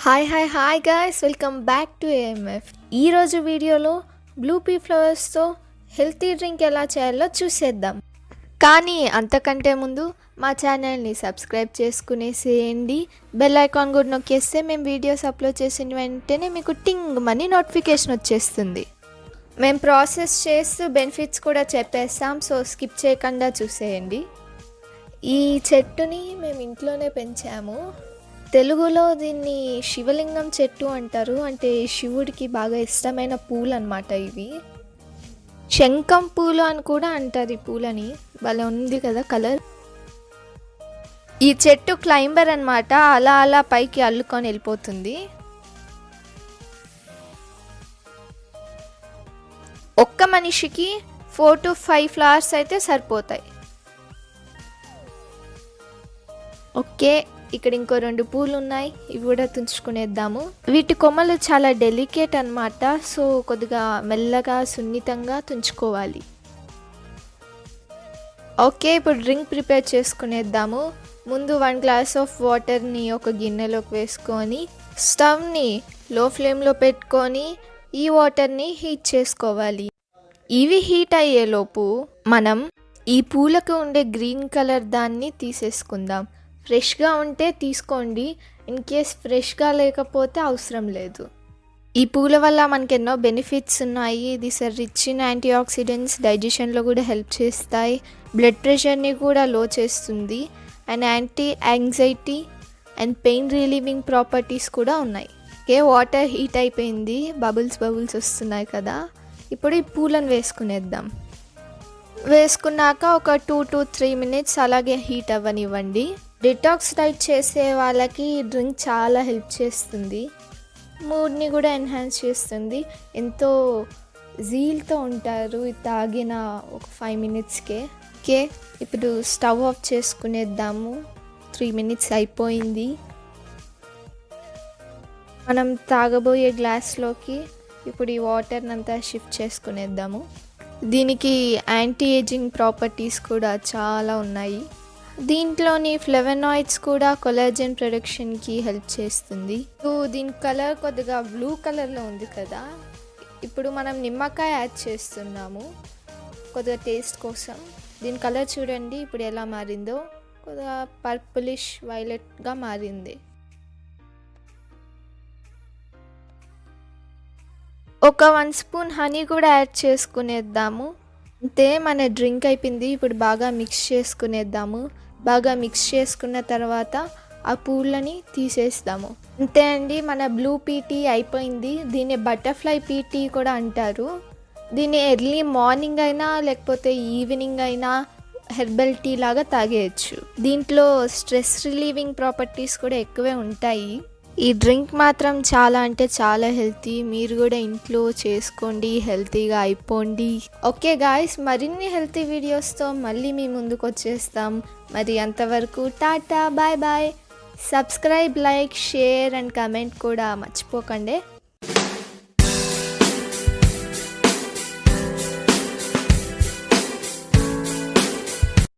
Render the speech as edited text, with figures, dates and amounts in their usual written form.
Hi guys, welcome back to AMF. ఈరోజు వీడియోలో blue pea ఫ్లవర్స్తో healthy drink ఎలా చేయాలో చూసేద్దాం. కానీ అంతకంటే ముందు మా ఛానల్ని సబ్స్క్రైబ్ చేసుకునేసేయండి. బెల్ ఐకాన్ కూడా నొక్కేస్తే మేము వీడియోస్ అప్లోడ్ చేసిన వెంటనే మీకు టింగ్ మనీ నోటిఫికేషన్ వచ్చేస్తుంది. మేము ప్రాసెస్ చేస్తూ బెనిఫిట్స్ కూడా చెప్పేస్తాం, సో స్కిప్ చేయకుండా చూసేయండి. ఈ చెట్టుని మేము ఇంట్లోనే పెంచాము. తెలుగులో దీన్ని శివలింగం చెట్టు అంటారు. అంటే శివుడికి బాగా ఇష్టమైన పూలు అన్నమాట ఇవి. శంఖం పూలు అని కూడా అంటారు ఈ పూలని. భలే ఉంది కదా కలర్. ఈ చెట్టు క్లైంబర్ అన్నమాట, అలా అలా పైకి అల్లుకొని వెళ్ళిపోతుంది. ఒక్క మనిషికి 4 to 5 ఫ్లవర్స్ అయితే సరిపోతాయి. ఓకే, ఇక్కడ ఇంకో 2 పూలు ఉన్నాయి, ఇవి కూడా తుంచుకునేద్దాము. వీటి కొమ్మలు చాలా డెలికేట్ అన్నమాట, సో కొద్దిగా మెల్లగా సున్నితంగా తుంచుకోవాలి. ఓకే, ఇప్పుడు డ్రింక్ ప్రిపేర్ చేసుకునేద్దాము. ముందు 1 గ్లాస్ ఆఫ్ వాటర్ని ఒక గిన్నెలోకి వేసుకొని స్టవ్ని లో ఫ్లేమ్లో పెట్టుకొని ఈ వాటర్ని హీట్ చేసుకోవాలి. ఇవి హీట్ అయ్యేలోపు మనం ఈ పూలకు ఉండే గ్రీన్ కలర్ దాన్ని తీసేసుకుందాం. ఫ్రెష్గా ఉంటే తీసుకోండి, ఇన్ కేస్ ఫ్రెష్గా లేకపోతే అవసరం లేదు. ఈ పూల వల్ల మనకి ఎన్నో బెనిఫిట్స్ ఉన్నాయి. ఇది రిచ్ ఇన్ యాంటీ ఆక్సిడెంట్స్, డైజెషన్లో కూడా హెల్ప్ చేస్తాయి, బ్లడ్ ప్రెషర్ని కూడా లో చేస్తుంది, and anti anxiety and pain relieving properties కూడా ఉన్నాయి. ఓకే, వాటర్ హీట్ అయిపోయింది, బబుల్స్ వస్తున్నాయి కదా. ఇప్పుడు ఈ పూలను వేసుకునేద్దాం. వేసుకున్నాక ఒక 2 to 3 మినిట్స్ అలాగే హీట్ అవ్వనివ్వండి. డిటాక్స్ డైట్ చేసే వాళ్ళకి ఈ డ్రింక్ చాలా హెల్ప్ చేస్తుంది, మూడ్ని కూడా ఎన్హాన్స్ చేస్తుంది. ఎంతో జీల్తో ఉంటారు ఇది తాగిన ఒక 5 మినిట్స్కే. ఓకే, ఇప్పుడు స్టవ్ ఆఫ్ చేసుకునేద్దాము. 3 మినిట్స్ అయిపోయింది. మనం తాగబోయే గ్లాస్లోకి ఇప్పుడు ఈ వాటర్ని అంతా షిఫ్ట్ చేసుకునేద్దాము. దీనికి యాంటీ ఏజింగ్ ప్రాపర్టీస్ కూడా చాలా ఉన్నాయి. దీంట్లోని ఫ్లేవనాయిడ్స్ కూడా కొలాజన్ ప్రొడక్షన్కి హెల్ప్ చేస్తుంది. దీని కలర్ కొద్దిగా బ్లూ కలర్లో ఉంది కదా. ఇప్పుడు మనం నిమ్మకాయ యాడ్ చేస్తున్నాము కొద్దిగా టేస్ట్ కోసం. దీని కలర్ చూడండి ఇప్పుడు ఎలా మారిందో, కొద్దిగా పర్పులిష్ వైలెట్గా మారింది. ఒక 1 స్పూన్ హనీ కూడా యాడ్ చేసుకునేద్దాము. అంతే, మన డ్రింక్ అయిపోయింది. ఇప్పుడు బాగా మిక్స్ చేసుకునేద్దాము. బాగా మిక్స్ చేసుకున్న తర్వాత ఆ పూలని తీసేస్తాము. అంతే అండి, మన బ్లూ పీటీ అయిపోయింది. దీన్ని బటర్ఫ్లై పీటీ కూడా అంటారు. దీన్ని ఎర్లీ మార్నింగ్ అయినా లేకపోతే ఈవినింగ్ అయినా హెర్బల్ టీ లాగా తాగేయచ్చు. దీంట్లో స్ట్రెస్ రిలీవింగ్ ప్రాపర్టీస్ కూడా ఎక్కువే ఉంటాయి. ఈ డ్రింక్ మాత్రం చాలా అంటే చాలా హెల్తీ. మీరు కూడా ఇంట్లో చేసుకోండి, హెల్తీగా అయిపోండి. ఓకే గాయ్స్, మరిన్ని హెల్తీ వీడియోస్తో మళ్ళీ మీ ముందుకు వచ్చేస్తాం. మరి అంతవరకు tata, bye bye. Subscribe, like, share and comment కూడా మర్చిపోకండి.